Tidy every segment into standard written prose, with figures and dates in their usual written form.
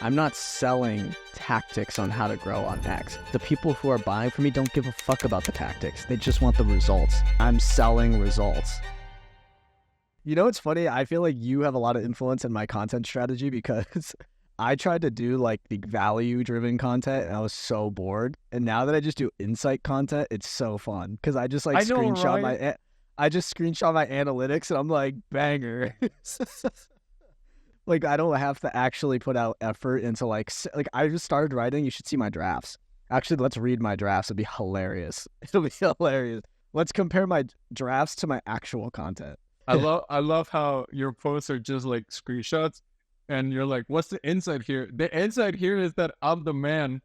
I'm not selling tactics on how to grow on X. The people who are buying from me don't give a fuck about the tactics. They just want the results. I'm selling results. You know, it's funny. I feel like you have a lot of influence in my content strategy because I tried to do like the value driven content and I was so bored. And now that I just do insight content, it's so fun because I just like I know, screenshot right? I just screenshot my analytics and I'm like, banger. Like I don't have to actually put out effort into like I just started writing. You should see my drafts. Actually, let's read my drafts. It'll be hilarious. It'll be hilarious. Let's compare my drafts to my actual content. I love how your posts are just like screenshots, and you're like, "What's the insight here?" The insight here is that I'm the man.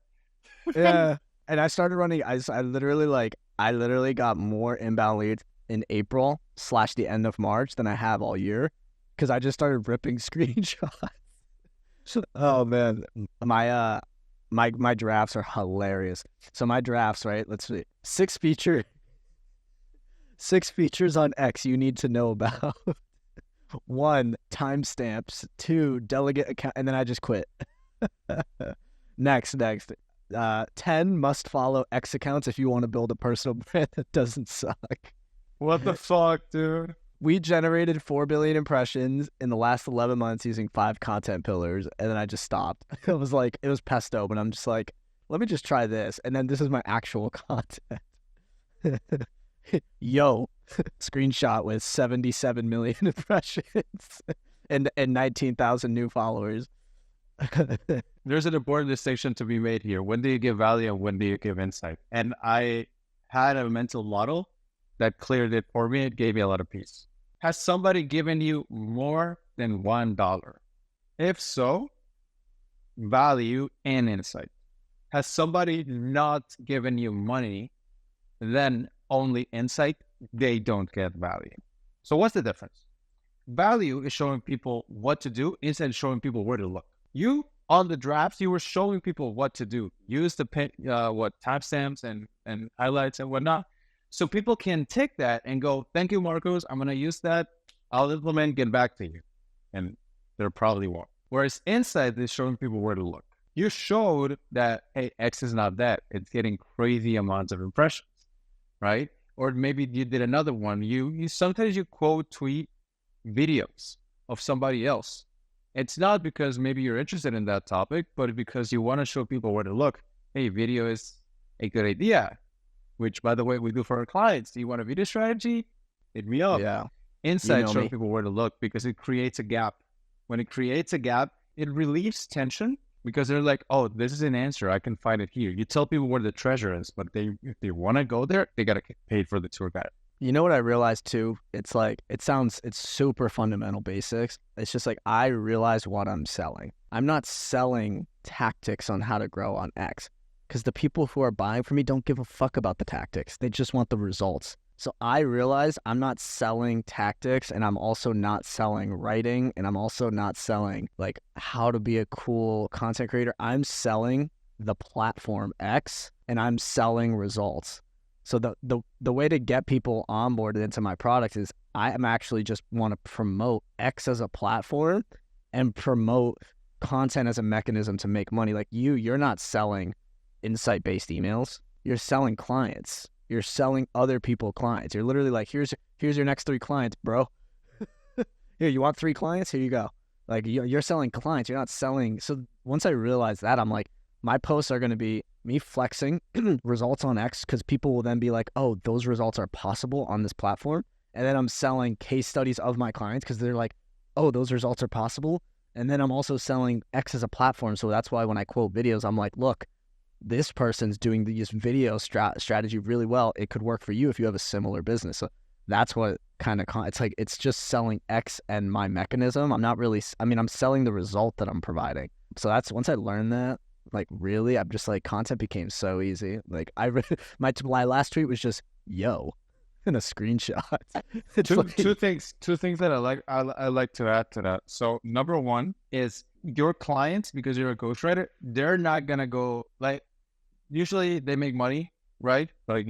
Yeah. And I started running. I literally got more inbound leads in April / the end of March than I have all year because I just started ripping screenshots. Oh man, my drafts are hilarious. So my drafts, right? Let's see. Six features on X you need to know about. One, timestamps. Two, delegate account, and then I just quit. Next. 10 must follow X accounts if you want to build a personal brand that doesn't suck. What the fuck, dude? We generated 4 billion impressions in the last 11 months using 5 content pillars, and then I just stopped. It was pesto, but I'm just like, let me just try this. And then this is my actual content. Yo, screenshot with 77 million impressions and 19,000 new followers. There's an important distinction to be made here. When do you give value and when do you give insight? And I had a mental model that cleared it for me. It gave me a lot of peace. Has somebody given you more than $1? If so, value and insight. Has somebody not given you money, then only insight, they don't get value. So what's the difference? Value is showing people what to do, instead of showing people where to look. You, on the drafts, you were showing people what to do. Use the timestamps and highlights and whatnot. So people can take that and go, thank you, Marcos. I'm going to use that. I'll implement, get back to you. And there probably won't. Whereas insight is showing people where to look. You showed that, hey, X is not that. It's getting crazy amounts of impressions, right? Or maybe you did another one. You sometimes you quote tweet videos of somebody else. It's not because maybe you're interested in that topic, but because you want to show people where to look. Hey, video is a good idea. Which, by the way, we do for our clients. Do you want a video strategy? Hit me up. Yeah. Insight shows people where to look because it creates a gap. When it creates a gap, it relieves tension because they're like, oh, this is an answer. I can find it here. You tell people where the treasure is, but if they want to go there, they got to get paid for the tour guide. You know what I realized too? It's like, it's super fundamental basics. It's just like, I realize what I'm selling. I'm not selling tactics on how to grow on X. Because the people who are buying from me don't give a fuck about the tactics. They just want the results. So I realize I'm not selling tactics, and I'm also not selling writing, and I'm also not selling like how to be a cool content creator. I'm selling the platform X, and I'm selling results. So the way to get people onboarded into my product is I am actually just want to promote X as a platform and promote content as a mechanism to make money. Like you're not selling insight-based emails. You're selling clients. You're selling other people clients. You're literally like, here's your next 3 clients, bro. Here, you want 3 clients? Here you go. Like you're selling clients. You're not selling. So once I realized that, I'm like, my posts are going to be me flexing results on X because people will then be like, oh, those results are possible on this platform. And then I'm selling case studies of my clients because they're like, oh, those results are possible. And then I'm also selling X as a platform. So that's why when I quote videos, I'm like, look, this person's doing this video strategy really well. It could work for you if you have a similar business. So that's what kind of it's like. It's just selling X and my mechanism. I'm not really. I mean, I'm selling the result that I'm providing. So that's once I learned that. Like really, I'm just like content became so easy. Like my last tweet was just yo, in a screenshot. Two things that I like to add to that. So number one is your clients, because you're a ghostwriter, they're not gonna go like usually they make money, right? Like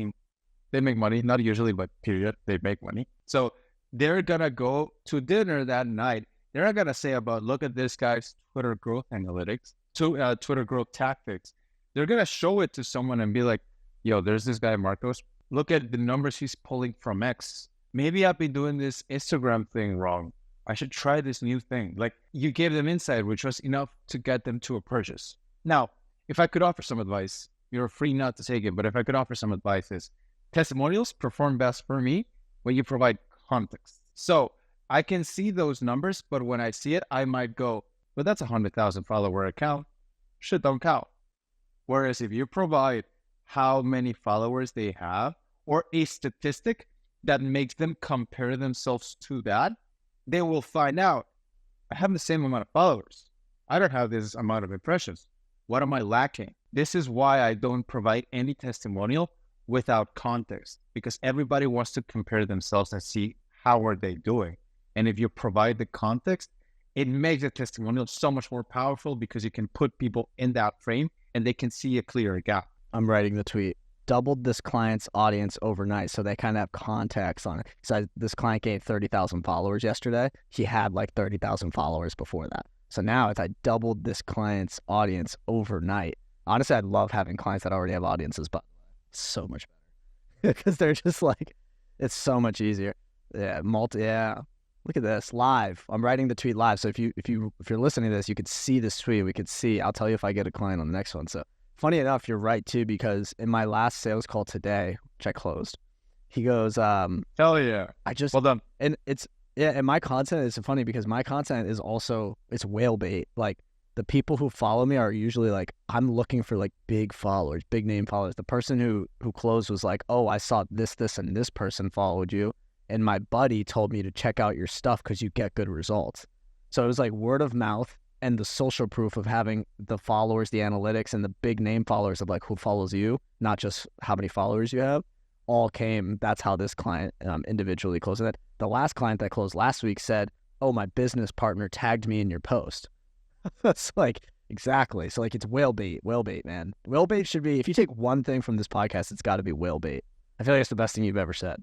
they make money, not usually, but period, they make money. So they're gonna go to dinner that night They're not going to say about, look at this guy's Twitter growth analytics, Twitter growth tactics. They're going to show it to someone and be like, yo, there's this guy, Marcos. Look at the numbers he's pulling from X. Maybe I've been doing this Instagram thing wrong. I should try this new thing. Like, you gave them insight, which was enough to get them to a purchase. Now, if I could offer some advice, you're free not to take it, but if I could offer some advice is testimonials perform best for me when you provide context. So I can see those numbers, but when I see it, I might go, but that's 100,000 follower account. Shit don't count. Whereas if you provide how many followers they have or a statistic that makes them compare themselves to that, they will find out, I have the same amount of followers. I don't have this amount of impressions. What am I lacking? This is why I don't provide any testimonial without context, because everybody wants to compare themselves and see how are they doing. And if you provide the context, it makes a testimonial so much more powerful because you can put people in that frame and they can see a clearer gap. I'm writing the tweet. Doubled this client's audience overnight, so they kind of have context on it. So this client gained 30,000 followers yesterday. He had like 30,000 followers before that. So now I doubled this client's audience overnight. Honestly, I love having clients that already have audiences, but it's so much better because they're just like, it's so much easier. Yeah, Look at this live. I'm writing the tweet live. So if you're listening to this, you could see this tweet. We could see. I'll tell you if I get a client on the next one. So funny enough, you're right too, because in my last sales call today, which I closed, he goes, hell yeah. Well done. And and my content is funny because my content is also, it's whale bait. Like the people who follow me are usually like, I'm looking for like big followers, big name followers. The person who closed was like, oh, I saw this, and this person followed you. And my buddy told me to check out your stuff because you get good results. So it was like word of mouth and the social proof of having the followers, the analytics, and the big name followers of like who follows you, not just how many followers you have, all came. That's how this client individually closed it. The last client that closed last week said, oh, my business partner tagged me in your post. That's like, exactly. So like it's whale bait, man. Whale bait should be, if you take one thing from this podcast, it's got to be whale bait. I feel like it's the best thing you've ever said.